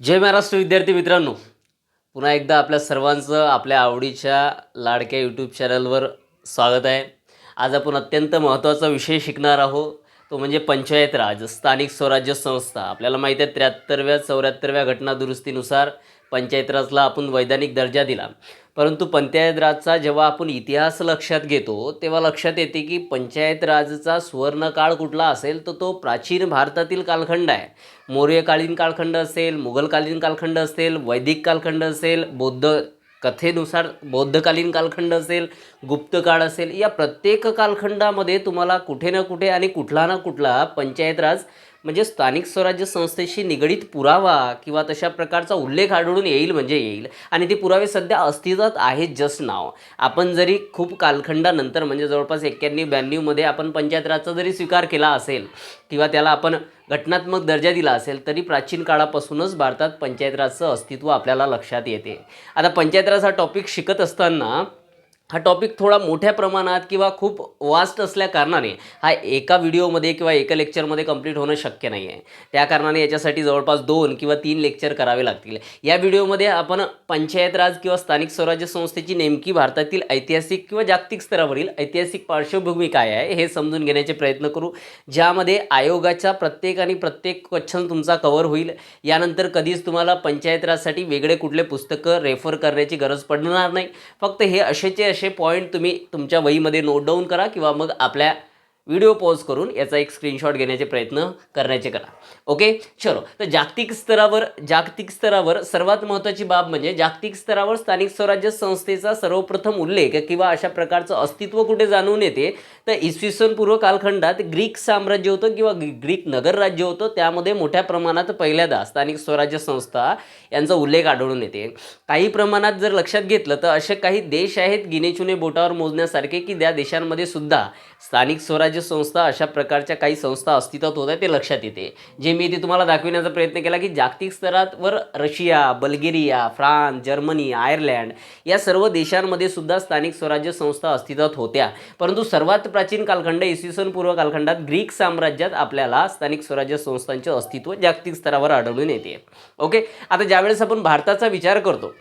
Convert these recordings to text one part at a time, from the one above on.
जय महाराष्ट्र विद्यार्थी मित्रांनो, पुन्हा एकदा आपल्या सर्वांचं आपल्या आवडीच्या लाडक्या यूट्यूब चॅनलवर स्वागत आहे. आज आपण अत्यंत महत्त्वाचा विषय शिकणार आहोत. तो म्हणजे पंचायत राज, स्थानिक स्वराज्य संस्था. आपल्याला माहीत आहे 73व्या 74व्या घटना दुरुस्तीनुसार पंचायत राजला आपण वैधानिक दर्जा दिला. परंतु पंचायत राजचा जेव्हा आपण इतिहास लक्षात घेतो तेव्हा लक्षात येते की पंचायत राजचा सुवर्णकाळ कुठला असेल तर तो प्राचीन भारतातील कालखंड आहे. मौर्यकालीन कालखंड असेल, मुघलकालीन कालखंड असेल, वैदिक कालखंड असेल, बौद्ध कथेनुसार बौद्धकालीन कालखंड असेल, गुप्त काळ असेल, या प्रत्येक कालखंडामध्ये तुम्हाला कुठे ना कुठे आणि कुठला ना कुठला पंचायत राज म्हणजे स्थानिक स्वराज्य संस्थेशी निगडीत पुरावा किंवा तशा प्रकारचा उल्लेख आढळून येईल म्हणजे येईल. आणि ते पुरावे सध्या अस्तित्वात आहेत जस्ट नाव. आपण जरी खूप कालखंडानंतर म्हणजे जवळपास 91-92मध्ये आपण पंचायत राजचा जरी स्वीकार केला असेल किंवा त्याला आपण घटनात्मक दर्जा दिला असेल तरी प्राचीन काळापासूनच भारतात पंचायत राजचं अस्तित्व आपल्याला लक्षात येते. आता पंचायत राज हा टॉपिक शिकत असताना हा टॉपिक थोडा मोठ्या प्रमाणात किंवा खूप वास्ट असल्या कारणाने हा एका व्हिडिओमध्ये किंवा एका लेक्चरमध्ये कंप्लीट होणं शक्य नाही आहे. त्या कारणाने याच्यासाठी जवळपास 2 किंवा 3 लेक्चर करावे लागतील. या व्हिडिओमध्ये आपण पंचायत राज किंवा स्थानिक स्वराज्य संस्थेची नेमकी भारतातील ऐतिहासिक किंवा जागतिक स्तरावरील ऐतिहासिक पार्श्वभूमी काय आहे हे समजून घेण्याचे प्रयत्न करू, ज्यामध्ये आयोगाच्या प्रत्येक क्वेश्चन तुमचा कव्हर होईल. यानंतर कधीच तुम्हाला पंचायत राजसाठी वेगळे कुठले पुस्तकं रेफर करण्याची गरज पडणार नाही. फक्त हे असे पॉईंट तुम्ही तुमच्या वहीमध्ये नोट डाऊन करा किंवा मग आपल्या व्हिडिओ पॉज करून याचा एक स्क्रीनशॉट घेण्याचे प्रयत्न करण्याचे करा. ओके, चलो. तर जागतिक स्तरावर सर्वात महत्त्वाची बाब म्हणजे जागतिक स्तरावर स्थानिक स्वराज्य संस्थेचा सर्वप्रथम उल्लेख किंवा अशा प्रकारचं अस्तित्व कुठे जाणून येते तर इसवी सन पूर्व कालखंडात ग्रीक साम्राज्य होतं किंवा ग्रीक नगर राज्य होतं. त्यामध्ये मोठ्या प्रमाणात पहिल्यांदा स्थानिक स्वराज्य संस्था यांचा उल्लेख आढळून येते. काही प्रमाणात जर लक्षात घेतलं तर असे काही देश आहेत गिनेचुने बोटावर मोजण्यासारखे की त्या देशांमध्ये सुद्धा स्थानिक स्वराज्य संस्था अशा प्रकारच्या काही संस्था अस्तित्वात होत्या ते लक्षात येते. जे मी इथे तुम्हाला दाखविण्याचा प्रयत्न केला की जागतिक स्तरावर Russia, Bulgaria, France, Germany, Ireland या सर्व देशांमध्ये सुद्धा स्थानिक स्वराज्य संस्था अस्तित्वात होत्या. परंतु सर्वात प्राचीन कालखंड इसवी सन पूर्व कालखंडात ग्रीक साम्राज्यात आपल्याला स्थानिक स्वराज्य संस्थांचे अस्तित्व जागतिक स्तरावर आढळून येते. ओके, आता ज्यावेळेस आपण भारताचा विचार करतो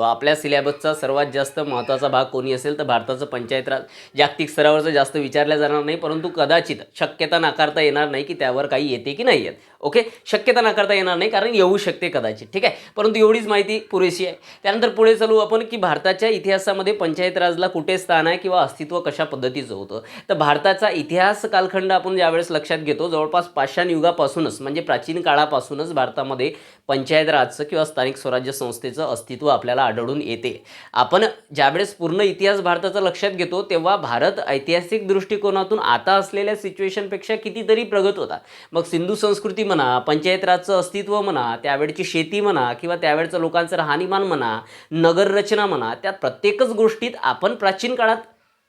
आपल्या सिलेबसचा सर्वात जास्त महत्त्वाचा भाग कोणी असेल तर भारताचं पंचायत राज. जागतिक स्तरावरचं जास्त विचारल्या जाणार नाही, परंतु कदाचित शक्यता नाकारता येणार नाही की त्यावर काही येते की नाही येत. ओके, शक्यता नाकारता येणार नाही कारण येऊ शकते कदाचित, ठीक आहे. परंतु एवढीच माहिती पुरेशी आहे. त्यानंतर पुढे चालू आपण की भारताच्या इतिहासामध्ये पंचायत राजला कुठे स्थान आहे किंवा अस्तित्व कशा पद्धतीचं होतं. तर भारताचा इतिहास कालखंड आपण ज्यावेळेस लक्षात घेतो जवळपास पाषाण युगापासूनच म्हणजे प्राचीन काळापासूनच भारतामध्ये पंचायत राजचं किंवा स्थानिक स्वराज्य संस्थेचं अस्तित्व आपल्याला आढळून येते. आपण ज्यावेळेस पूर्ण इतिहास भारताचा लक्षात घेतो तेव्हा भारत ऐतिहासिक दृष्टिकोनातून आता असलेल्या सिच्युएशनपेक्षा कितीतरी प्रगत होता. मग सिंधू संस्कृती म्हणा, पंचायत राजचं अस्तित्व म्हणा, त्यावेळची शेती म्हणा किंवा त्यावेळचं लोकांचं राहणीमान म्हणा, नगररचना म्हणा, त्या प्रत्येकच गोष्टीत आपण प्राचीन काळात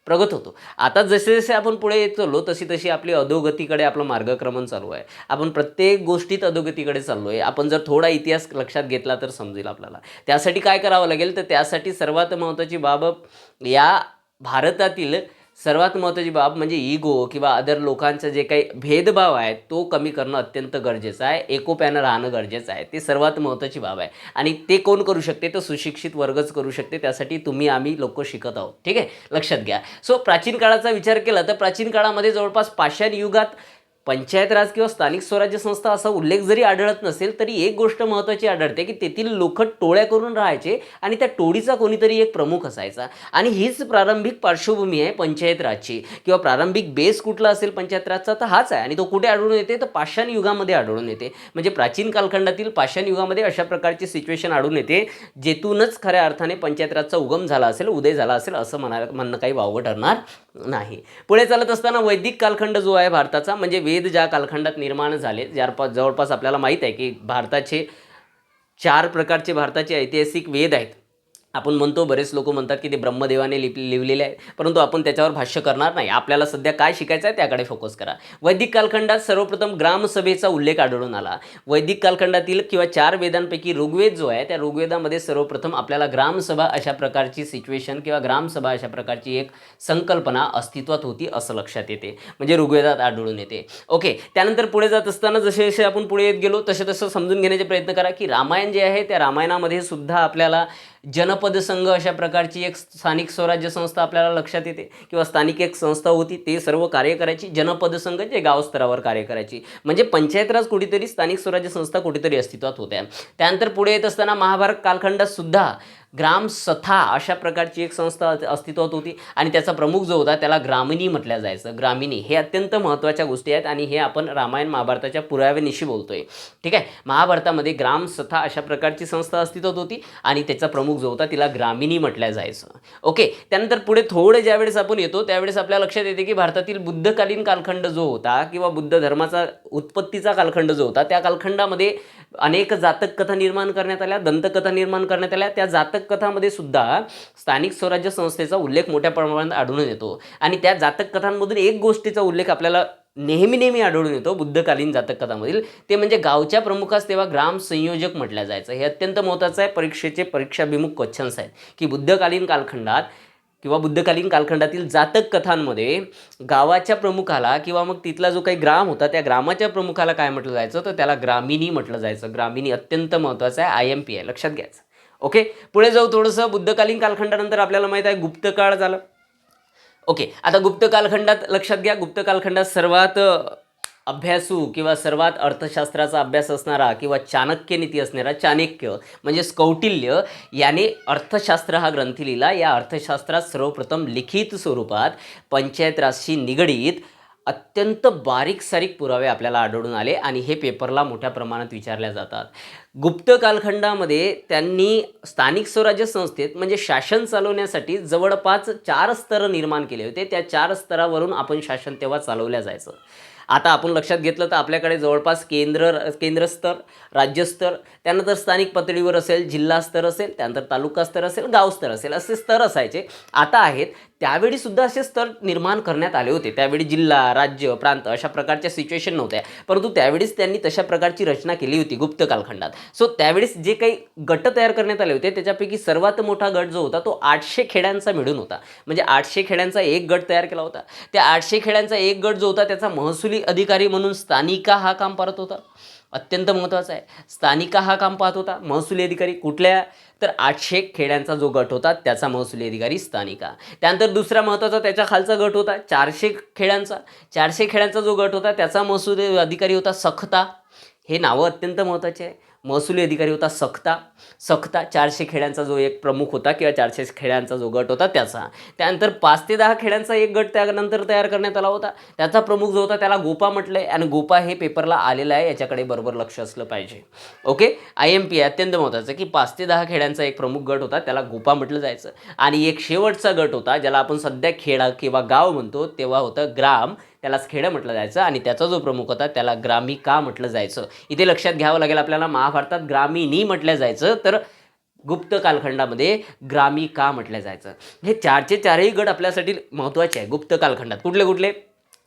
प्रगत होतो. आता जसे जसे आपण पुढे येत चाललो तशी आपली अधोगतीकडे आपलं मार्गक्रमण चालू आहे. आपण प्रत्येक गोष्टीत अधोगतीकडे चाललो आहे. आपण जर थोडा इतिहास लक्षात घेतला तर समजेल आपल्याला. त्यासाठी काय करावं लागेल तर त्यासाठी सर्वात महत्त्वाची बाब या भारतातील सर्वात महत्त्वाची बाब म्हणजे इगो किंवा अदर लोकांचं जे काही भेदभाव आहे तो कमी करणं अत्यंत गरजेचं आहे. एकोप्यानं राहणं गरजेचं आहे. ते सर्वात महत्त्वाची बाब आहे आणि ते कोण करू शकते तर सुशिक्षित वर्गच करू शकते. त्यासाठी तुम्ही आम्ही लोक शिकत आहोत, ठीक आहे, लक्षात घ्या. सो प्राचीन काळाचा विचार केला तर प्राचीन काळामध्ये जवळपास पाषाण युगात पंचायत राज किंवा स्थानिक स्वराज्य संस्था असा उल्लेख जरी आढळत नसेल तरी एक गोष्ट महत्त्वाची आढळते की तेथील लोक टोळ्या करून राहायचे आणि त्या टोळीचा कोणीतरी एक प्रमुख असायचा. आणि हीच प्रारंभिक पार्श्वभूमी आहे पंचायत राजची किंवा प्रारंभिक बेस कुठला असेल पंचायत राजचा तर हाच आहे. आणि तो कुठे आढळून येते तर पाषाण युगामध्ये आढळून येते. म्हणजे प्राचीन कालखंडातील पाषाण युगामध्ये अशा प्रकारची सिच्युएशन आढळून येते जेथूनच खऱ्या अर्थाने पंचायत राजचा उगम झाला असेल, उदय झाला असेल असं म्हणणं काही वावगं ठरणार नाही. पुढे चालत असताना वैदिक कालखंड जो आहे भारताचा म्हणजे वेद ज्या कालखंडात निर्माण झाले जवळपास आपल्याला माहीत आहे की भारताचे 4 प्रकारचे भारताचे ऐतिहासिक वेद आहेत. आपण म्हणतो, बरेच लोक म्हणतात की ते ब्रह्मदेवाने लिहिलेले आहे, परंतु आपण त्याच्यावर भाष्य करणार नाही. आपल्याला सध्या काय शिकायचं आहे त्याकडे फोकस करा. वैदिक कालखंडात सर्वप्रथम ग्रामसभेचा उल्लेख आढळून आला. वैदिक कालखंडातील किंवा 4 वेदांपैकी ऋग्वेद जो आहे त्या ऋग्वेदामध्ये सर्वप्रथम आपल्याला ग्रामसभा अशा प्रकारची सिच्युएशन किंवा ग्रामसभा अशा प्रकारची एक संकल्पना अस्तित्वात होती असं लक्षात येते, म्हणजे ऋग्वेदात आढळून येते. ओके, त्यानंतर पुढे जात असताना जसे जसे आपण पुढे येत गेलो तसे तसं समजून घेण्याचे प्रयत्न करा की रामायण जे आहे त्या रामायणामध्ये सुद्धा आपल्याला जनपद संघ अशा प्रकारची एक स्थानिक स्वराज्य संस्था आपल्याला लक्षात येते, किंवा स्थानिक एक संस्था होती, ते सर्व कार्य करायची. जनपद संघ जे गाव स्तरावर कार्य करायची, म्हणजे पंचायत राज कुठेतरी, स्थानिक स्वराज्य संस्था कुठेतरी अस्तित्वात होत्या. त्यानंतर पुढे येत असताना महाभारत कालखंडात सुद्धा ग्रामसथा अशा प्रकारची एक संस्था अस्तित्वात होती, आणि त्याचा प्रमुख जो होता त्याला ग्रामिणी म्हटल्या जायचं. ग्रामिणी हे अत्यंत महत्त्वाच्या गोष्टी आहेत, आणि हे आपण रामायण महाभारताच्या पुराव्यानिशी बोलतोय. ठीक आहे, महाभारतामध्ये ग्रामसथा अशा प्रकारची संस्था अस्तित्वात होती, आणि त्याचा प्रमुख जो होता तिला ग्रामिणी म्हटल्या जायचं. ओके, त्यानंतर पुढे थोडं ज्यावेळेस आपण येतो त्यावेळेस आपल्या लक्षात येते की भारतातील बुद्धकालीन कालखंड जो होता किंवा बुद्ध धर्माचा उत्पत्तीचा कालखंड जो होता, त्या कालखंडामध्ये अनेक जातक कथा निर्माण करण्यात आल्या, दंतकथा निर्माण करण्यात आल्या. त्या जातक कथामध्ये सुद्धा स्थानिक स्वराज्य संस्थेचा उल्लेख मोठ्या प्रमाणात आढळून येतो, आणि त्या जातक कथांमधून एक गोष्टीचा उल्लेख आपल्याला नेहमी आढळून येतो बुद्धकालीन जातक कथांमधील, ते म्हणजे गावच्या प्रमुखास तेव्हा ग्राम संयोजक म्हटलं जायचं. हे अत्यंत महत्त्वाचं आहे, परीक्षेचे परीक्षाभिमुख क्वेश्चन्स आहेत की बुद्धकालीन कालखंडात किंवा बुद्धकालीन कालखंडातील जातक कथांमध्ये गावाच्या प्रमुखाला किंवा मग तिथला जो काही ग्राम होता त्या ग्रामाच्या प्रमुखाला काय म्हटलं जायचं, तर त्याला ग्रामिणी म्हटलं जायचं. ग्रामिणी अत्यंत महत्त्वाचं आहे, IMP आहे, लक्षात घ्यायचं. ओके, पुढे जाऊ थोडंसं. बुद्धकालीन कालखंडानंतर आपल्याला माहीत आहे गुप्तकाळ झालं. ओके, आता गुप्त कालखंडात लक्षात घ्या, गुप्त कालखंडात सर्वात अभ्यासू किंवा सर्वात अर्थशास्त्राचा अभ्यास असणारा किंवा चाणक्य नीती असणारा चाणक्य म्हणजेच कौटिल्य याने अर्थशास्त्र हा ग्रंथ लिहिला. या अर्थशास्त्रात सर्वप्रथम लिखित स्वरूपात पंचायत राजशी निगडीत अत्यंत बारीक सारीक पुरावे आपल्याला आढळून आले, आणि हे पेपरला मोठ्या प्रमाणात विचारल्या जातात. गुप्त कालखंडामध्ये त्यांनी स्थानिक स्वराज्य संस्थेत म्हणजे शासन चालवण्यासाठी जवळपास 4 स्तर निर्माण केले होते. त्या 4 स्तरावरून आपण शासन तेव्हा चालवल्या जायचं. आता आपण लक्षात घेतलं तर आपल्याकडे जवळपास केंद्रस्तर, राज्यस्तर, त्यानंतर स्थानिक पातळीवर असेल, जिल्हा स्तर असेल, त्यानंतर तालुका स्तर असेल, गाव स्तर असेल, असे स्तर असायचे. आता आहेत, त्यावेळीसुद्धा असे स्तर निर्माण करण्यात आले होते. त्यावेळी जिल्हा, राज्य, प्रांत अशा प्रकारच्या सिच्युएशन नव्हत्या, परंतु त्यावेळीच त्यांनी तशा प्रकारची रचना केली होती गुप्त कालखंडात. सो त्यावेळेस जे काही गट तयार करण्यात आले होते त्याच्यापैकी सर्वात मोठा गट जो होता तो 800 खेड्यांचा मिळून होता. म्हणजे 800 खेड्यांचा एक गट तयार केला होता. त्या 800 खेड्यांचा एक गट जो होता त्याचा महसुली अधिकारी म्हणून स्थानिका हा काम पाहत होता. अत्यंत महत्त्वाचं आहे, स्थानिका हा काम पाहत होता. महसुली अधिकारी कुठल्या, तर 800 खेड्यांचा जो गट होता त्याचा महसुली अधिकारी स्थानिका. त्यानंतर दुसरा महत्त्वाचा त्याच्या खालचा गट होता 400 खेड्यांचा. 400 खेड्यांचा जो गट होता त्याचा महसुली अधिकारी होता सखता. हे नावं अत्यंत महत्त्वाचे आहे. महसुली अधिकारी होता सखता. 400 खेड्यांचा जो एक प्रमुख होता किंवा 400 खेड्यांचा जो गट होता त्याचा. त्यानंतर 5 ते 10 खेड्यांचा एक गट त्यानंतर तयार करण्यात आला होता. त्याचा प्रमुख जो होता त्याला गोपा म्हटलंय, आणि गोपा हे पेपरला आलेलं आहे, याच्याकडे बरोबर लक्ष असलं पाहिजे. ओके, IMP आहे, अत्यंत महत्त्वाचं की 5 ते 10 खेड्यांचा एक प्रमुख गट होता त्याला गोपा म्हटलं जायचं. आणि एक शेवटचा गट होता ज्याला आपण सध्या खेडा किंवा गाव म्हणतो, तेव्हा होतं ग्राम, त्यालाच खेडं म्हटलं जायचं, आणि त्याचा जो प्रमुख होता त्याला ग्रामिका म्हटलं जायचं. इथे लक्षात घ्यावं लागेल आपल्याला, महाभारतात ग्रामिणी म्हटलं जायचं, तर गुप्त कालखंडामध्ये ग्रामिका म्हटलं जायचं. हे 4चे 4ही गट आपल्यासाठी महत्त्वाचे आहे गुप्त कालखंडात. कुठले कुठले,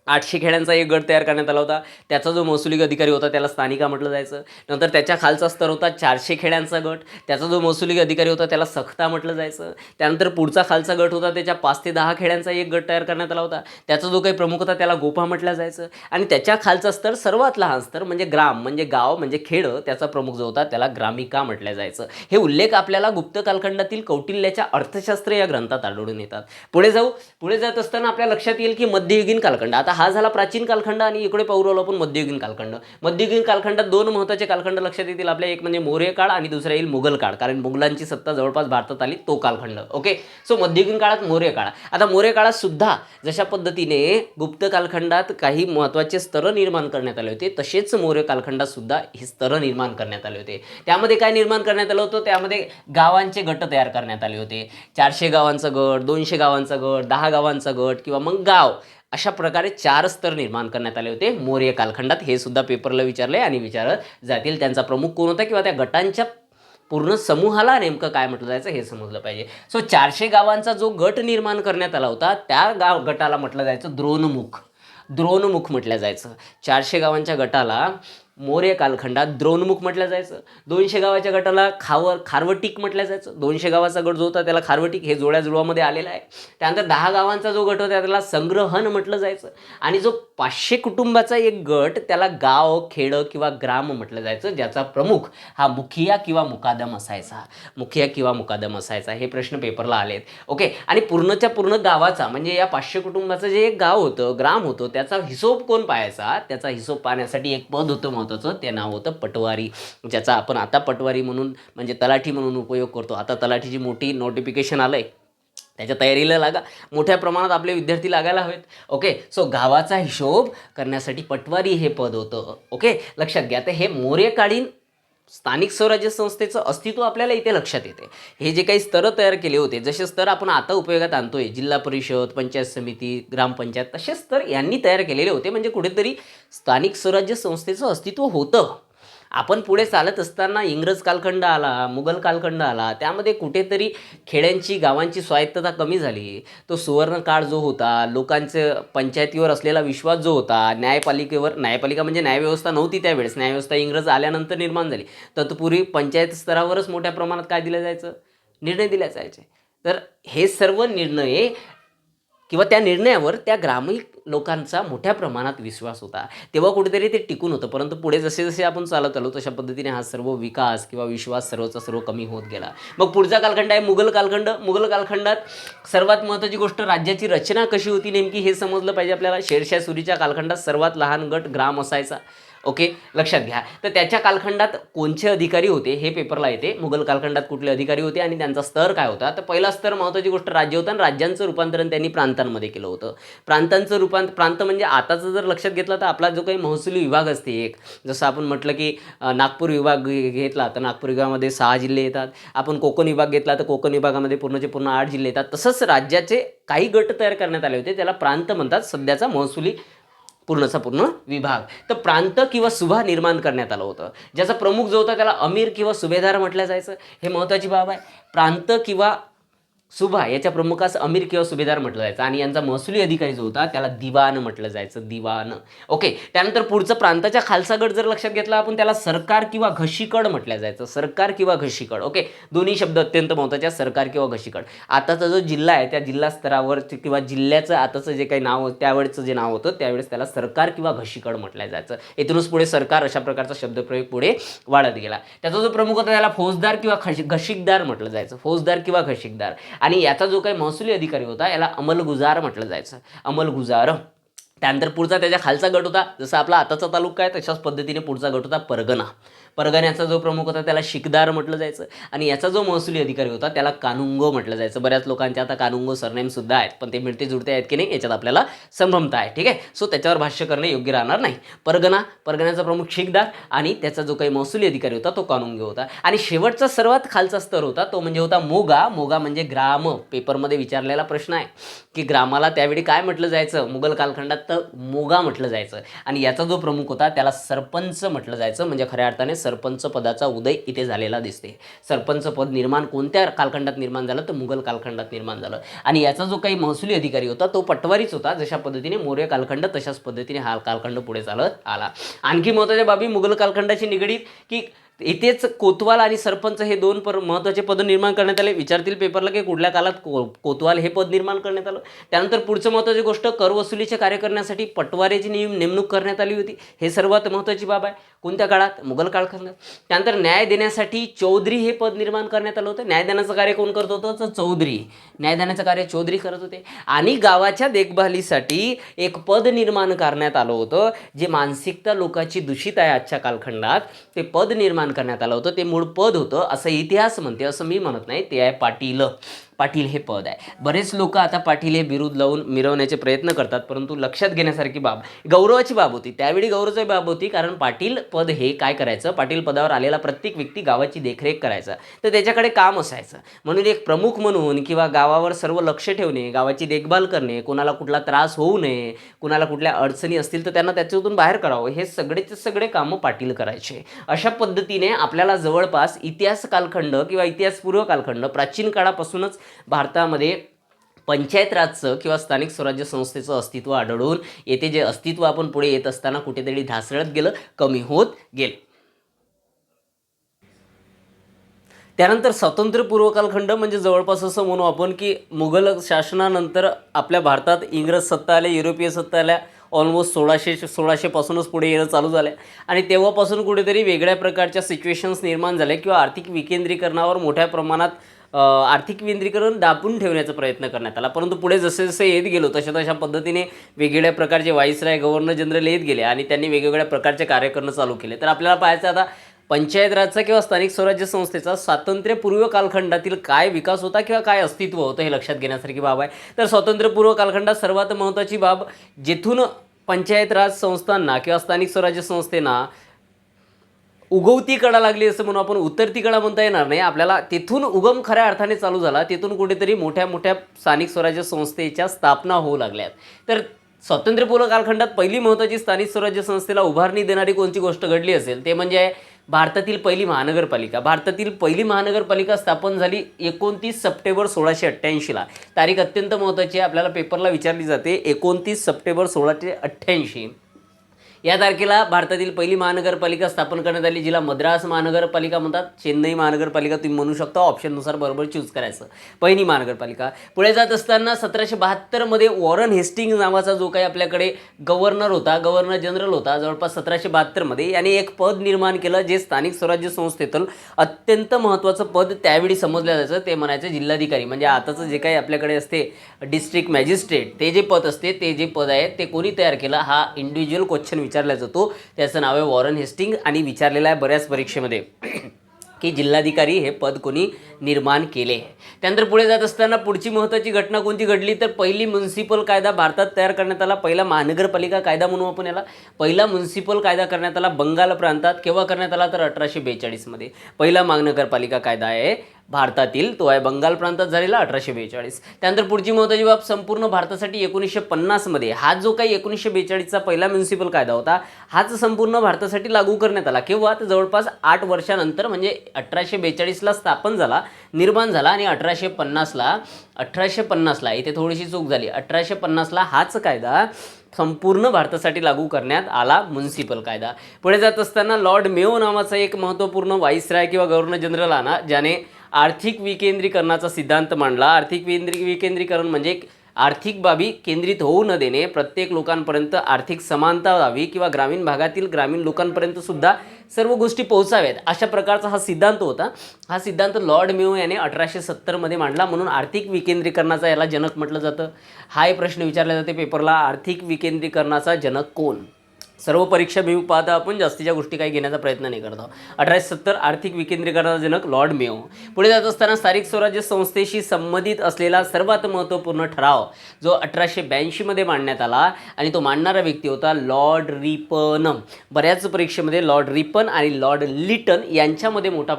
800 खेड्यांचा एक गट तयार करण्यात आला होता. त्याचा जो महसुली अधिकारी होता त्याला स्थानिका म्हटलं जायचं. नंतर त्याच्या खालचा स्तर होता 400 खेड्यांचा गट. त्याचा जो महसुली अधिकारी होता त्याला सखता म्हटलं जायचं. त्यानंतर पुढचा खालचा गट होता त्याच्या 5 ते 10 खेड्यांचा एक गट तयार करण्यात आला होता. त्याचा जो काही प्रमुख होता त्याला गोपा म्हटलं जायचं. आणि त्याच्या खालचा स्तर, सर्वात लहान स्तर म्हणजे ग्राम म्हणजे गाव म्हणजे खेडं, त्याचा प्रमुख जो होता त्याला ग्रामिका म्हटलं जायचं. हे उल्लेख आपल्याला गुप्त कालखंडातील कौटिल्याच्या अर्थशास्त्र या ग्रंथात आढळून येतात. पुढे जात असताना आपल्या लक्षात येईल की मध्ययुगीन कालखंड. आता हा झाला प्राचीन कालखंड, आणि इकडे पाहू राहिलो आपण मध्ययुगीन कालखंड. मध्ययुगीन कालखंडात 2 महत्त्वाचे कालखंड लक्षात येतील आपल्या, एक म्हणजे मौर्य काळ आणि दुसरा येईल मुघल काळ, कारण मुघलांची सत्ता जवळपास भारतात आली तो कालखंड. ओके, सो मध्ययुगीन काळात मौर्य काळ. आता मौर्य काळात सुद्धा जशा पद्धतीने गुप्त कालखंडात काही महत्त्वाचे स्तर निर्माण करण्यात आले होते, तसेच मौर्य कालखंडात सुद्धा ही स्तर निर्माण करण्यात आले होते. त्यामध्ये काय निर्माण करण्यात आलं होतं, त्यामध्ये गावांचे गट तयार करण्यात आले होते. 400 गावांचा गट, 200 गावांचा गट, 10 गावांचा गट किंवा मग गाव, अशा प्रकारे 4 स्तर निर्माण करण्यात आले होते मौर्य कालखंडात. हे सुद्धा पेपरला विचारले आणि विचारत जातील. त्यांचा प्रमुख कोण होता किंवा त्या गटांच्या पूर्ण समूहाला नेमकं काय म्हटलं जायचं हे समजलं पाहिजे. सो 400 गावांचा जो गट निर्माण करण्यात आला होता त्या गटाला म्हटलं जायचं द्रोणमुख. द्रोणमुख म्हटलं जायचं. 400 गावांच्या गटाला मौर्य कालखंडात द्रोणमुख म्हटलं जायचं. 200 गावाच्या गटाला खारवटिक म्हटलं जायचं. 200 गावाचा गट जो होता त्याला खारवटिक हे जुळवामध्ये आलेला आहे. त्यानंतर 10 गावांचा जो गट होता त्याला संग्रहण म्हटलं जायचं. आणि जो 500 कुटुंबाचा एक गट त्याला गाव, खेडं किंवा ग्राम म्हटलं जायचं, ज्याचा प्रमुख हा मुखिया किंवा मुकादम असायचा. मुखिया किंवा मुकादम असायचा. हे प्रश्न पेपरला आलेत. ओके. आणि पूर्णच्या पूर्ण गावाचा म्हणजे या 500 कुटुंबाचं जे एक गाव होतं, ग्राम होतं, त्याचा हिशोब कोण पाहायचा? त्याचा हिशोब पाहण्यासाठी एक पद होतं महत्त्वाचं, ते नाव होतं पटवारी, ज्याचा आपण आता पटवारी म्हणून म्हणजे तलाठी म्हणून उपयोग करतो. आता तलाठीची मोठी नोटिफिकेशन आलं आहे, त्याच्या तयारीला लागा. मोठ्या प्रमाणात आपले विद्यार्थी लागायला हवेत. ओके. सो गावाचा हिशोब करण्यासाठी पटवारी हे पद होतं. ओके, लक्षात घ्या. तर हे मौर्यकालीन स्थानिक स्वराज्य संस्थेचं अस्तित्व आपल्याला इथे लक्षात येते. हे जे काही स्तर तयार केले होते, जसे स्तर आपण आता उपयोगात आणतोय, जिल्हा परिषद, पंचायत समिती, ग्रामपंचायत, तसे स्तर यांनी तयार केलेले होते. म्हणजे कुठेतरी स्थानिक स्वराज्य संस्थेचं अस्तित्व होतं. आपण पुढे चालत असताना इंग्रज कालखंड आला, मुघल कालखंड आला, त्यामध्ये कुठेतरी खेड्यांची, गावांची स्वायत्तता कमी झाली. तो सुवर्ण काळ जो होता, लोकांचं पंचायतीवर असलेला विश्वास जो होता, न्यायपालिका म्हणजे न्यायव्यवस्था नव्हती त्यावेळेस, न्यायव्यवस्था इंग्रज आल्यानंतर निर्माण झाली. तत्पूर्वी पंचायत स्तरावरच मोठ्या प्रमाणात काय दिलं जायचं? निर्णय दिले जायचे. तर हे सर्व निर्णय किंवा त्या निर्णयावर त्या ग्रामीण लोकांचा मोठ्या प्रमाणात विश्वास होता. तेव्हा कुठेतरी ते टिकून होतं. परंतु पुढे जसे जसे आपण चालत आलो तशा पद्धतीने हा सर्व विकास किंवा विश्वास सर्वचा सर्व कमी होत गेला. मग पुढचा कालखंड आहे मुघल कालखंड. मुघल कालखंडात सर्वात महत्त्वाची गोष्ट राज्याची रचना कशी होती नेमकी हे समजलं पाहिजे आपल्याला. शेरशाह सुरीच्या कालखंडात सर्वात लहान गट ग्राम असायचा. ओके, लक्षात घ्या. तर त्याच्या कालखंडात कोणते अधिकारी होते हे पेपरला येते. मुघल कालखंडात कुठले अधिकारी होते आणि त्यांचा स्तर काय होता? तर पहिला स्तर महत्त्वाची गोष्ट राज्य होतं आणि राज्यांचं रूपांतरण त्यांनी प्रांतांमध्ये केलं होतं. प्रांतांचं प्रांत म्हणजे आताचं जर लक्षात घेतलं तर आपला जो काही महसुली विभाग असते एक, जसं आपण म्हटलं की नागपूर विभाग घेतला तर नागपूर विभागामध्ये 6 जिल्हे येतात. आपण कोकण विभाग घेतला तर कोकण विभागामध्ये पूर्णचे पूर्ण 8 जिल्हे येतात. तसंच राज्याचे काही गट तयार करण्यात आले होते, त्याला प्रांत म्हणतात. सध्याचा महसुली पूर्णचा पूर्ण विभाग. तर प्रांत किंवा सुभा निर्माण करण्यात आलं होतं, ज्याचा प्रमुख जो होता त्याला अमीर किंवा सुभेदार म्हटलं जायचं. हे महत्त्वाची बाब आहे. प्रांत किंवा सुभा याच्या प्रमुखास अमीर किंवा सुभेदार म्हटलं जायचं आणि यांचा महसुली अधिकारी जो होता त्याला दिवाण म्हटलं जायचं. दिवाण. ओके. त्यानंतर पुढचं प्रांताच्या खालचा गट जर लक्षात घेतला आपण, त्याला सरकार किंवा घशीकड म्हटलं जायचं. सरकार किंवा घशीकड. ओके, दोन्ही शब्द अत्यंत महत्त्वाचे आहेत, सरकार किंवा घशीकड. आताचा जो जिल्हा आहे त्या जिल्हा स्तरावर किंवा जिल्ह्याचं आताचं जे काही नाव त्यावेळेचं जे नाव होतं त्यावेळेस त्याला सरकार किंवा घशीकड म्हटलं जायचं. इथूनच पुढे सरकार अशा प्रकारचा शब्दप्रयोग पुढे वाढत गेला. त्याचा जो प्रमुख होता त्याला फौजदार किंवा घशीकदार म्हटलं जायचं. फौजदार किंवा घशीकदार. आणि याचा जो काही महसुली अधिकारी होता याला अंमलगुजार म्हटलं जायचं. अंमलगुजार. त्यानंतर पुढचा त्याच्या खालचा गट होता, जसं आपला आताचा तालुका आहे तशाच पद्धतीने पुढचा गट होता परगणा. परगण्याचा जो प्रमुख होता त्याला शिकदार म्हटलं जायचं आणि याचा जो महसुली अधिकारी होता त्याला कानुंगो म्हटलं जायचं. बऱ्याच लोकांचे आता कानुंगो सरनेमसुद्धा आहेत, पण ते मिळते जुळते आहेत की नाही याच्यात आपल्याला संभ्रमता आहे. ठीक आहे. सो त्याच्यावर भाष्य करणे योग्य राहणार नाही. परगण्याचा प्रमुख शिकदार आणि त्याचा जो काही महसुली अधिकारी होता तो कानुंगो होता. आणि शेवटचा सर्वात खालचा स्तर होता तो म्हणजे होता मोगा. मोगा म्हणजे ग्राम. पेपरमध्ये विचारलेला प्रश्न आहे की ग्रामाला त्यावेळी काय म्हटलं जायचं मुघल कालखंडात, तर मोगा म्हटलं जायचं. आणि याचा जो प्रमुख होता त्याला सरपंच म्हटलं जायचं. म्हणजे खऱ्या अर्थाने सरपंच पदाचा उदय इथे झालेला दिसते. सरपंच पद निर्माण कोणत्या कालखंडात निर्माण झालं तर मुघल कालखंडात निर्माण झालं. आणि याचा जो काही महसुली अधिकारी होता तो पटवारीच होता. जशा पद्धतीने मौर्य कालखंड तशाच पद्धतीने हा कालखंड पुढे चालत आला. आणखी महत्त्वाच्या बाबी मुघल कालखंडाशी निगडीत की इथेच कोतवाल आणि सरपंच हे दोन महत्त्वाचे पद निर्माण करण्यात आले. विचारतील पेपरला की कुठल्या काळात कोतवाल हे पद निर्माण करण्यात आलं. त्यानंतर पुढचं महत्त्वाची गोष्ट, कर वसुलीचे कार्य करण्यासाठी पटवारीची नेमणूक करण्यात आली होती. हे सर्वात महत्त्वाची बाब आहे. कोणत्या काळात? मुघल कालखंडात. त्यानंतर न्याय देण्यासाठी चौधरी हे पद निर्माण करण्यात आलं होतं. न्याय देण्याचं कार्य कोण करत होतं? तर चौधरी. न्याय देण्याचं कार्य चौधरी करत होते. आणि गावाच्या देखभालीसाठी एक पद निर्माण करण्यात आलं होतं, जे मानसिकता लोकांची दूषित आहे आजच्या कालखंडात, ते पद निर्माण करण्यात आलं होतं. ते मूळ पद होतं असं इतिहास म्हणते, असं मी म्हणत नाही. ते आहे पाटील. पाटील हे पद आहे. बरेच लोक आता पाटील हे बिरुद लावून मिरवण्याचे प्रयत्न करतात, परंतु लक्षात घेण्यासारखी बाब, गौरवाची बाब होती त्यावेळी, गौरवाची बाब होती, कारण पाटील पद हे काय करायचं, पाटील पदावर आलेला प्रत्येक व्यक्ती गावाची देखरेख करायचा, तर त्याच्याकडे काम असायचं. म्हणून एक प्रमुख म्हणून किंवा गावावर सर्व लक्ष ठेवणे, गावाची देखभाल करणे, कोणाला कुठला त्रास होऊ नये, कुणाला कुठल्या अडचणी असतील तर त्यांना त्याच्यातून बाहेर करावं, हे सगळेचे सगळे कामं पाटील करायचे. अशा पद्धतीने आपल्याला जवळपास इतिहास कालखंड किंवा इतिहासपूर्व कालखंड, प्राचीन काळापासूनच भारतामध्ये पंचायत राजचं किंवा स्थानिक स्वराज्य संस्थेचं अस्तित्व आढळून येते. जे अस्तित्व आपण पुढे येत असताना कुठेतरी ढासळत गेलं, कमी होत गेलं. त्यानंतर स्वातंत्र्यपूर्व कालखंड म्हणजे जवळपास असं म्हणू आपण की मुघल शासनानंतर आपल्या भारतात इंग्रज सत्ता आल्या, युरोपीय सत्ता आल्या, ऑलमोस्ट 1600पासूनच पुढे येणं चालू झालं आहे. आणि तेव्हापासून कुठेतरी वेगळ्या प्रकारच्या सिच्युएशन्स निर्माण झाल्या किंवा आर्थिक विकेंद्रीकरणावर मोठ्या प्रमाणात आर्थिक विकेंद्रीकरण दाबून ठेवण्याचा प्रयत्न करण्यात आला. परंतु पुढे जसे जसे येत गेलो तशा पद्धतीने वेगवेगळ्या प्रकारचे व्हाईसराय, गव्हर्नर जनरल येत गेले आणि त्यांनी वेगवेगळ्या प्रकारचे कार्य करणं चालू केले. तर आपल्याला पाहायचं आता पंचायत राजचा किंवा स्थानिक स्वराज्य संस्थेचा स्वातंत्र्यपूर्व कालखंडातील काय विकास होता किंवा काय अस्तित्व होतं हे लक्षात घेण्यासारखी बाब आहे. तर स्वातंत्र्यपूर्व कालखंडात सर्वात महत्त्वाची बाब, जिथून पंचायत राज संस्थांना किंवा स्थानिक स्वराज्य संस्थेना उगवती कडा लागली असं म्हणून आपण, उतरती कडा म्हणता येणार नाही आपल्याला, तिथून उगम खऱ्या अर्थाने चालू झाला. तिथून कुठेतरी मोठ्या मोठ्या स्थानिक स्वराज्य संस्थेच्या स्थापना होऊ लागल्यात. तर स्वातंत्र्यपूर्व कालखंडात पहिली महत्त्वाची स्थानिक स्वराज्य संस्थेला उभारणी देणारी कोणती गोष्ट घडली असेल ते म्हणजे भारतातील पहिली महानगरपालिका. भारतातील पहिली महानगरपालिका स्थापन झाली 29 सप्टेंबर 1688ला. तारीख अत्यंत महत्त्वाची आहे, आपल्याला पेपरला विचारली जाते. 29 सप्टेंबर 1688 या तारखेला भारतातील पहिली महानगरपालिका स्थापन करण्यात आली, जिला मद्रास महानगरपालिका म्हणतात. चेन्नई महानगरपालिका तुम्ही म्हणू शकता, ऑप्शननुसार बरोबर चूज करायचं. पहिली महानगरपालिका. पुढे जात असताना 1772मध्ये वॉरन हेस्टिंग्ज नावाचा जो काही आपल्याकडे गव्हर्नर होता, गव्हर्नर जनरल होता, जवळपास 1772मध्ये याने एक पद निर्माण केलं जे स्थानिक स्वराज्य संस्थेतील अत्यंत महत्त्वाचं पद त्यावेळी समजलं जायचं. ते म्हणायचं जिल्हाधिकारी, म्हणजे आताचं जे काही आपल्याकडे असते डिस्ट्रिक्ट मॅजिस्ट्रेट, ते जे पद असते, ते जे पद आहे ते कोणी तयार केलं, हा इंडिव्हिज्युअल क्वेश्चन विचारला जातो. त्याचं नाव आहे वॉरन हेस्टिंग आणि विचारलेलं आहे बऱ्याच परीक्षेमध्ये की जिल्हाधिकारी हे पद कोणी निर्माण केले. त्यानंतर पुढे जात असताना पुढची महत्त्वाची घटना कोणती घडली तर पहिली म्युनिसिपल कायदा भारतात तयार करण्यात आला. पहिला महानगरपालिका कायदा म्हणू आपण याला. पहिला म्युनिसिपल कायदा करण्यात आला बंगाल प्रांतात. केव्हा करण्यात आला तर 1842मध्ये. पहिला महानगरपालिका कायदा आहे भारतातील, तो आहे बंगाल प्रांतात झालेला 1842. त्यानंतर पुढची महत्त्वाची बाब, संपूर्ण भारतासाठी 1950मध्ये हा जो काही 1942चा पहिला म्युनिसिपल कायदा होता हाच संपूर्ण भारतासाठी लागू करण्यात आला. केव्हा तर जवळपास 8 वर्षानंतर, म्हणजे 1842ला स्थापन झाला, निर्माण झाला आणि 1850ला इथे थोडीशी चूक झाली, 1850ला हाच कायदा संपूर्ण भारतासाठी लागू करण्यात आला, म्युनिसिपल कायदा. पुढे जात असताना लॉर्ड मेयो नावाचा एक महत्त्वपूर्ण व्हाईसराय किंवा गव्हर्नर जनरल आला, ज्याने आर्थिक विकेंद्रीकरणाचा सिद्धांत मांडला. आर्थिक विकेंद्रीकरण म्हणजे आर्थिक बाबी केंद्रित होऊ न देणे, प्रत्येक लोकांपर्यंत आर्थिक समानता व्हावी किंवा ग्रामीण भागातील ग्रामीण लोकांपर्यंत सुद्धा सर्व गोष्टी पोहोचाव्यात, अशा प्रकारचा हा सिद्धांत होता. हा सिद्धांत लॉर्ड मेयो याने 1870मध्ये मांडला, म्हणून आर्थिक विकेंद्रीकरणाचा याला जनक म्हटलं जातं. हा एक प्रश्न विचारला जाते पेपरला, आर्थिक विकेंद्रीकरणाचा जनक कोण? सर्व परीक्षा मी पाहता आपण जास्तीच्या गोष्टी काही घेण्याचा प्रयत्न नाही करतो. 1870 आर्थिक विकेंद्रीकरणाचा जनक लॉर्ड मेयो. पुढे जात असताना स्थानिक स्वराज्य संस्थेशी संबंधित असलेला सर्वात महत्त्वपूर्ण ठराव जो 1882मध्ये मांडण्यात आला आणि तो मांडणारा व्यक्ती होता लॉर्ड रिपन. बऱ्याच परीक्षेमध्ये लॉर्ड रिपन आणि लॉर्ड लिटन यांच्यामध्ये मोठा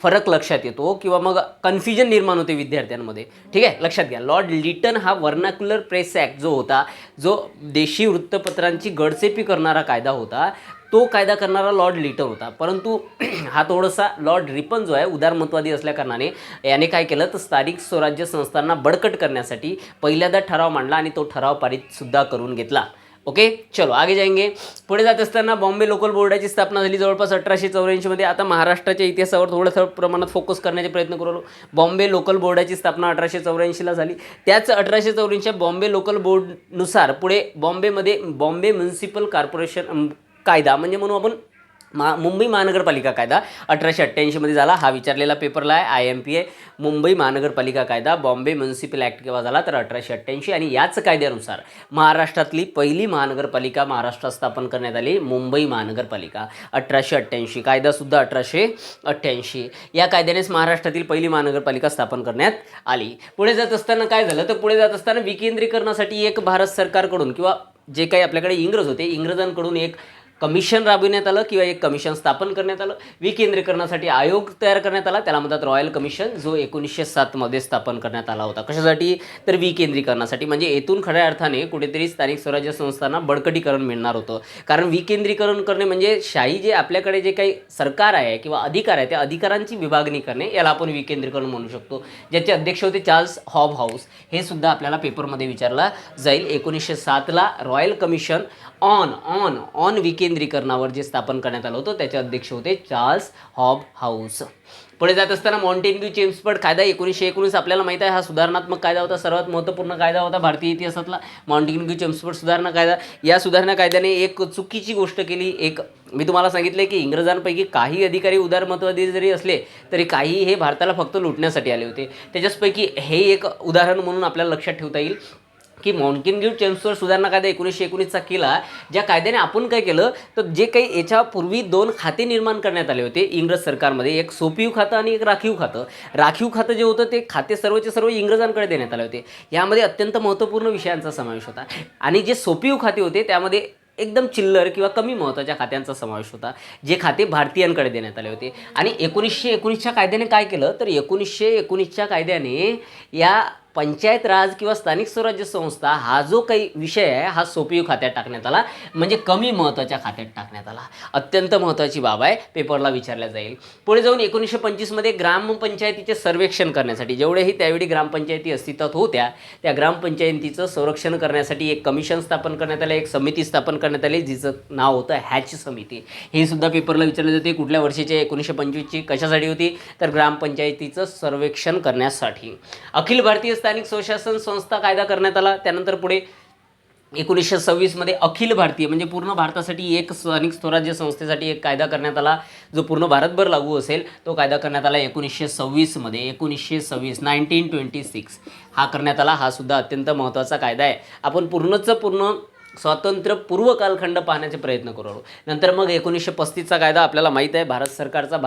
फरक लक्षात येतो किंवा मग कन्फ्युजन निर्माण होते विद्यार्थ्यांमध्ये. ठीक आहे, लक्षात घ्या. लॉर्ड लिटन हा व्हर्नाक्युलर प्रेस ॲक्ट जो होता, जो देशी वृत्तपत्रांची गडचेपी करणारा कायदा होता, तो कायदा करणारा लॉर्ड लिटन होता. परंतु हा थोडासा लॉर्ड रिपन जो आहे उदारमतवादी असल्याकारणाने याने काय केलं तर स्थानिक स्वराज्य संस्थांना बळकट करण्यासाठी पहिल्यांदा ठराव मांडला आणि तो ठराव पारितसुद्धा करून घेतला. ओके, चलो आगे जाएंगे. पुढे जात असताना बॉम्बे लोकल बोर्डाची स्थापना झाली जवळपास 1884मध्ये. आता महाराष्ट्राच्या इतिहासावर थोडं प्रमाणात फोकस करण्याचे प्रयत्न करू. बॉम्बे लोकल बोर्डाची स्थापना 1884ला झाली. त्याच 1884च्या बॉम्बे लोकल बोर्डनुसार पुढे बॉम्बेमध्ये बॉम्बे म्युनिसिपल कॉर्पोरेशन कायदा, म्हणजे म्हणून आपण मुंबई महानगरपालिका कायदा 1888मध्ये झाला. हा विचारलेला पेपरला आहे, IMP आहे. मुंबई महानगरपालिका कायदा, बॉम्बे म्युनिसिपल ॲक्ट केव्हा झाला तर 1888. आणि याच कायद्यानुसार महाराष्ट्रातली पहिली महानगरपालिका महाराष्ट्रात स्थापन करण्यात आली, मुंबई महानगरपालिका 1888. कायदासुद्धा 1888. या कायद्यानेच महाराष्ट्रातील पहिली महानगरपालिका स्थापन करण्यात आली. पुढे जात असताना काय झालं तर पुढे जात असताना विकेंद्रीकरणासाठी एक भारत सरकारकडून किंवा जे काही आपल्याकडे इंग्रज होते, इंग्रजांकडून एक कमिशन राबविण्यात आलं किंवा एक कमिशन स्थापन करण्यात आलं. विकेंद्रीकरणासाठी आयोग तयार करण्यात आला, त्याला म्हणतात रॉयल कमिशन, जो 1907मध्ये स्थापन करण्यात आला होता. कशासाठी तर विकेंद्रीकरणासाठी. म्हणजे येथून खऱ्या अर्थाने कुठेतरी स्थानिक स्वराज्य संस्थांना बळकटीकरण मिळणार होतं. कारण विकेंद्रीकरण करणे म्हणजे शाही जे आपल्याकडे जे काही सरकार आहे किंवा अधिकार आहे त्या अधिकारांची विभागणी करणे, याला आपण विकेंद्रीकरण म्हणू शकतो. ज्याचे अध्यक्ष होते चार्ल्स हॉबहाऊस. हे सुद्धा आपल्याला पेपरमध्ये विचारला जाईल. 1907ला रॉयल कमिशन ऑन विकेंद्रीकरणावर जे स्थापन करण्यात आलं होतं त्याचे अध्यक्ष होते चार्ल्स हॉबहाऊस. पुढे जात असताना मॉन्टेग्यू चेम्सफोर्ड कायदा 1919 आपल्याला माहीत आहे. हा सुधारणात्मक कायदा होता, सर्वात महत्त्वपूर्ण कायदा होता भारतीय इतिहासातला मॉन्टेग्यू चेम्सफोर्ड सुधारणा कायदा. या सुधारणा कायद्याने एक चुकीची गोष्ट केली. मी तुम्हाला सांगितले की इंग्रजांपैकी काही अधिकारी उदारमतवादी जरी असले तरी काही हे भारताला फक्त लुटण्यासाठी आले होते. त्याच्याचपैकी हे एक उदाहरण म्हणून आपल्याला लक्षात ठेवता येईल की मॉन्टेग्यू चेम्सफोर्ड सुधारणा कायदा 1919चा केला. ज्या कायद्याने आपण काय केलं तर जे काही याच्यापूर्वी 2 खाते निर्माण करण्यात आले होते इंग्रज सरकारमध्ये, एक सोपीव खातं आणि एक राखीव खातं. राखीव खातं जे होतं ते खाते सर्वचे सर्व इंग्रजांकडे देण्यात आले होते. यामध्ये अत्यंत महत्त्वपूर्ण विषयांचा समावेश होता. आणि जे सोपीव खाते होते त्यामध्ये एकदम चिल्लर किंवा कमी महत्त्वाच्या खात्यांचा समावेश होता, जे खाते भारतीयांकडे देण्यात आले होते. आणि 1919च्या कायद्याने काय केलं तर 1919च्या कायद्याने या पंचायत राज किंवा स्थानिक स्वराज्य संस्था हा जो काही विषय आहे हा सोपीव खात्यात टाकण्यात आला, म्हणजे कमी महत्त्वाच्या खात्यात टाकण्यात आला. अत्यंत महत्त्वाची बाब आहे, पेपरला विचारल्या जाईल. पुढे जाऊन 1925मध्ये ग्रामपंचायतीचे सर्वेक्षण करण्यासाठी, जेवढेही त्यावेळी ग्रामपंचायती अस्तित्वात होत्या त्या ग्रामपंचायतीचं संरक्षण करण्यासाठी एक कमिशन स्थापन करण्यात आलं, एक समिती स्थापन करण्यात आली जिचं नाव होतं हॅच समिती. हे सुद्धा पेपरला विचारले जाते. कुठल्या वर्षीचे 1925ची, कशासाठी होती तर ग्रामपंचायतीचं सर्वेक्षण करण्यासाठी. अखिल भारतीय स्थानिक स्वशासन संस्था कायदा करण्यात आला. त्यानंतर पुढे 1926मध्ये अखिल भारतीय म्हणजे पूर्ण भारतासाठी एक स्थानिक स्वराज्य संस्थेसाठी एक कायदा करण्यात आला, जो पूर्ण भारतभर लागू असेल. तो कायदा करण्यात आला 1926मध्ये. 1926 हा करण्यात आला. हा सुद्धा अत्यंत महत्त्वाचा कायदा आहे. आपण पूर्ण स्वातंत्र्यपूर्व कालखंड पाहण्याचे प्रयत्न करू. नंतर मग 1935चा कायदा आपल्याला माहीत आहे, भारत सरकारचा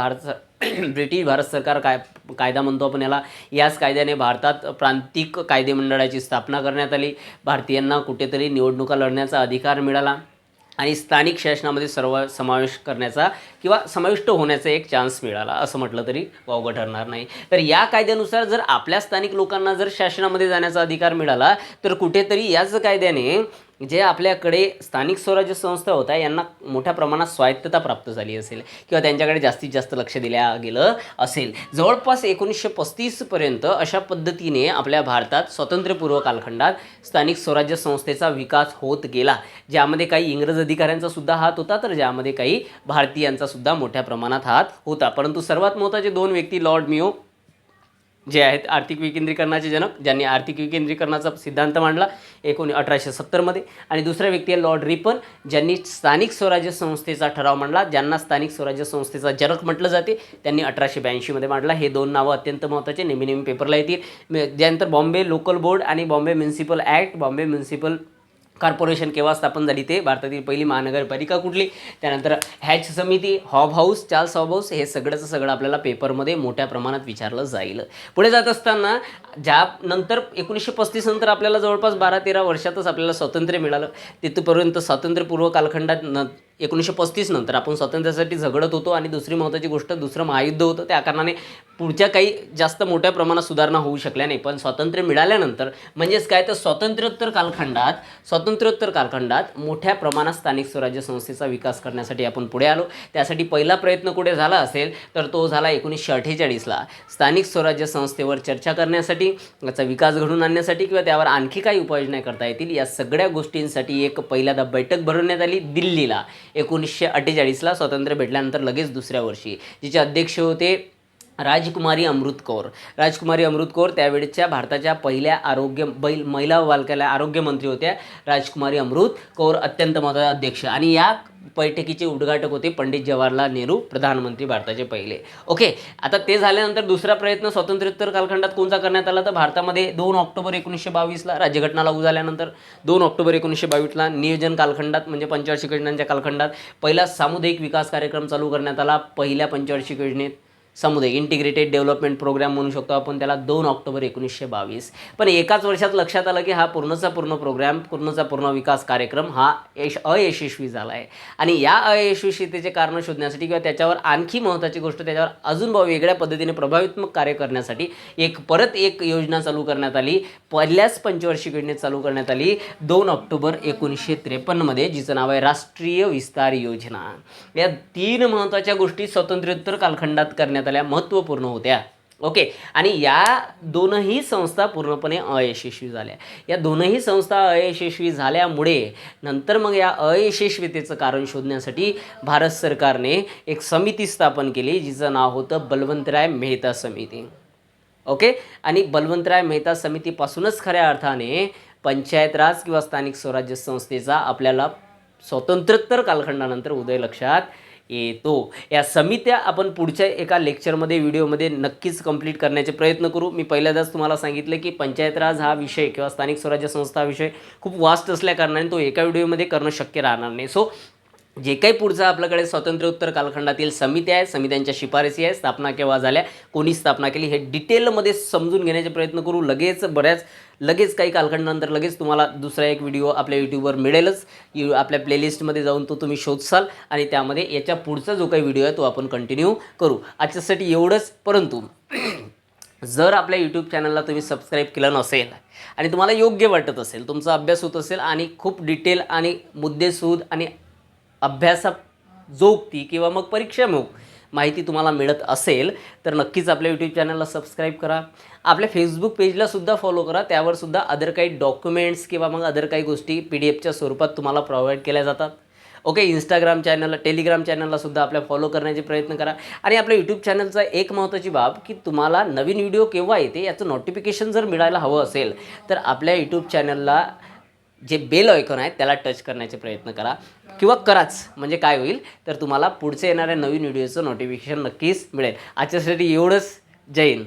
ब्रिटिश भारत सरकार कायदा म्हणतो आपण याला. याच कायद्याने भारतात प्रांतिक कायदेमंडळाची स्थापना करण्यात आली. भारतीयांना कुठेतरी निवडणुका लढण्याचा अधिकार मिळाला आणि स्थानिक शासनामध्ये सर्व समावेश करण्याचा किंवा समाविष्ट होण्याचा एक चान्स मिळाला, असं म्हटलं तरी वावगं ठरणार नाही. तर या कायद्यानुसार जर आपल्या स्थानिक लोकांना जर शासनामध्ये जाण्याचा अधिकार मिळाला तर कुठेतरी याच कायद्याने जे आपल्याकडे स्थानिक स्वराज्य संस्था होत्या यांना मोठ्या प्रमाणात स्वायत्तता प्राप्त झाली असेल किंवा त्यांच्याकडे जास्तीत जास्त लक्ष दिल्या गेलं असेल. जवळपास 1935पर्यंत अशा पद्धतीने आपल्या भारतात स्वातंत्र्यपूर्व कालखंडात स्थानिक स्वराज्य संस्थेचा विकास होत गेला, ज्यामध्ये काही इंग्रज अधिकाऱ्यांचा सुद्धा हात होता तर ज्यामध्ये काही भारतीयांचा सुद्धा मोठ्या प्रमाणात हात होता. परंतु सर्वात महत्त्वाचे 2 व्यक्ती लॉर्ड मेयो जे आहेत आर्थिक विकेंद्रीकरणाचे जनक, ज्यांनी आर्थिक विकेंद्रीकरणाचा सिद्धांत मांडला 1870मध्ये, आणि दुसरा व्यक्ती आहे लॉर्ड रिपन, ज्यांनी स्थानिक स्वराज्य संस्थेचा ठराव मांडला, ज्यांना स्थानिक स्वराज्य संस्थेचा जनक म्हटलं जाते. त्यांनी 1882मध्ये मांडला. हे 2 नावं अत्यंत महत्त्वाचे, नेहमी पेपरला येतील. त्यानंतर बॉम्बे लोकल बोर्ड आणि Bombay municipal act. Bombay municipal corporation केव्हा स्थापन झाली ते भारतातील पहिली महानगरपालिका कुठली. त्यानंतर हॅच समिती, हॉबहाऊस, चार्ल्स हॉबहाऊस, हे सगळंचं सगळं आपल्याला पेपरमध्ये मोठ्या प्रमाणात विचारलं जाईल. पुढे जात असताना ज्यानंतर 1935 नंतर आपल्याला जवळपास 12-13 वर्षातच आपल्याला स्वातंत्र्य मिळालं. तिथपर्यंत स्वातंत्र्यपूर्व कालखंडात 1935 नंतर आपण स्वातंत्र्यासाठी झगडत होतो आणि दुसरी महत्त्वाची गोष्ट दुसरं महायुद्ध होतं. त्या कारणाने पुढच्या काही जास्त मोठ्या प्रमाणात सुधारणा होऊ शकल्या नाही. पण स्वातंत्र्य मिळाल्यानंतर म्हणजेच काय तर स्वातंत्र्योत्तर कालखंडात मोठ्या प्रमाणात स्थानिक स्वराज्य संस्थेचा विकास करण्यासाठी आपण पुढे आलो. त्यासाठी पहिला प्रयत्न कुठे झाला असेल तर तो झाला 1948ला. स्थानिक स्वराज्य संस्थेवर चर्चा करण्यासाठी, याचा विकास घडवून आणण्यासाठी किंवा त्यावर आणखी काही उपाययोजना करता येतील या सगळ्या गोष्टींसाठी एक पहिल्यांदा बैठक भरवण्यात आली दिल्लीला 1948ला. स्वातंत्र्य भेटल्यानंतर लगेच दुसऱ्या वर्षी, जिचे अध्यक्ष होते राजकुमारी अमृत कौर. राजकुमारी अमृत कौर त्यावेळेच्या भारताच्या पहिल्या महिला बालकाला आरोग्यमंत्री होत्या. राजकुमारी अमृत कौर अत्यंत महत्त्वाचे अध्यक्ष, आणि या बैठकीचे उद्घाटक होते पंडित जवाहरलाल नेहरू, प्रधानमंत्री भारताचे पहिले. ओके, आता ते झाल्यानंतर दुसरा प्रयत्न स्वातंत्र्योत्तर कालखंडात कोणता करण्यात आला, तर भारतामध्ये 2 ऑक्टोबर 1922ला राज्यघटना लागू झाल्यानंतर 2 ऑक्टोबर 1922ला नियोजन कालखंडात म्हणजे पंचवार्षिक योजनांच्या कालखंडात पहिला सामुदायिक विकास कार्यक्रम चालू करण्यात आला. पहिल्या पंचवार्षिक योजनेत सामुदायिक इंटिग्रेटेड डेव्हलपमेंट प्रोग्राम म्हणू शकतो आपण त्याला, 2 ऑक्टोबर 1922. पण एकाच वर्षात लक्षात आलं की हा पूर्णचा पूर्ण प्रोग्राम, पूर्णचा पूर्ण विकास कार्यक्रम हा अयशस्वी झाला आहे. आणि या अयशस्वीतेचे कारण शोधण्यासाठी किंवा त्याच्यावर आणखी महत्त्वाची गोष्ट, त्याच्यावर अजून वेगळ्या पद्धतीने प्रभावात्मक कार्य करण्यासाठी परत एक योजना चालू करण्यात आली. पहिल्याच पंचवार्षिक योजनेत चालू करण्यात आली 2 ऑक्टोबर 1953मध्ये, जिचं नाव आहे राष्ट्रीय विस्तार योजना. या 3 महत्त्वाच्या गोष्टी स्वातंत्र्योत्तर कालखंडात करण्यात आल्या, महत्त्वपूर्ण होत्या. ओके, आणि या दोनही संस्था पूर्णपणे अयशस्वी झाल्या. या दोनही संस्था अयशस्वी झाल्यामुळे नंतर मग या अयशस्वीतेचं कारण शोधण्यासाठी भारत सरकारने एक समिती स्थापन केली, जिचं नाव होतं बलवंतराय मेहता समिती. ओके, आणि बलवंतराय मेहता समितीपासूनच खऱ्या अर्थाने पंचायत राज किंवा स्थानिक स्वराज्य संस्थेचा आपल्याला स्वातंत्र्योत्तर कालखंडानंतर उदय लक्षात येतो. या समित्या आपण पुढच्या एका लेक्चरमध्ये, व्हिडिओमध्ये नक्कीच कंप्लीट करण्याचे प्रयत्न करू. मी पहिल्यांदाच तुम्हाला सांगितलं की पंचायत राज हा विषय किंवा स्थानिक स्वराज्य संस्था हा विषय खूप वास्ट असल्याकारणाने तो एका व्हिडिओमध्ये करणं शक्य राहणार नाही. सो जे काही पुढचं आपल्याकडे स्वातंत्र्योत्तर कालखंडातील समित्या आहेत, समित्यांच्या शिफारसी आहेत, स्थापना केव्हा झाल्या, कोणी स्थापना केली, हे डिटेलमध्ये समजून घेण्याचे प्रयत्न करू. लगेच काही कालखंडानंतर लगेच तुम्हाला दुसरा एक व्हिडिओ आपल्या यूट्यूबवर मिळेलच. आपल्या प्लेलिस्टमध्ये जाऊन तो तुम्ही शोधसाल आणि त्यामध्ये याच्या पुढचा जो काही व्हिडिओ आहे तो आपण कंटिन्यू करू. आजच्यासाठी एवढंच. परंतु जर आपल्या यूट्यूब चॅनलला तुम्ही सबस्क्राईब केलं नसेल आणि तुम्हाला योग्य वाटत असेल, तुमचा अभ्यास होत असेल आणि खूप डिटेल आणि मुद्देसूद आणि अभ्यासाजोगती किंवा मग परीक्षामुख माहिती तुम्हाला मिळत असेल तर नक्कीच आपल्या यूट्यूब चॅनलला सबस्क्राईब करा. आपल्या फेसबुक पेजलासुद्धा फॉलो करा. त्यावरसुद्धा अदर काही डॉक्युमेंट्स किंवा मग अदर काही गोष्टी PDF च्या स्वरूपात तुम्हाला प्रोव्हाइड केल्या जातात. ओके, इंस्टाग्राम चॅनलला, टेलिग्राम चॅनललासुद्धा आपल्या फॉलो करण्याचे प्रयत्न करा. आणि आपल्या यूट्यूब चॅनलचा एक महत्त्वाची बाब की तुम्हाला नवीन व्हिडिओ केव्हा येते याचं नोटिफिकेशन जर मिळायला हवं असेल तर आपल्या यूट्यूब चॅनलला जे बेल आयकॉन आहे त्याला टच करण्याचे प्रयत्न करा किंवा कराच. म्हणजे काय होईल तर तुम्हाला पुढचे येणाऱ्या नवीन व्हिडिओचं नोटिफिकेशन नक्कीच मिळेल. आजच्यासाठी एवढंच. जय हिंद.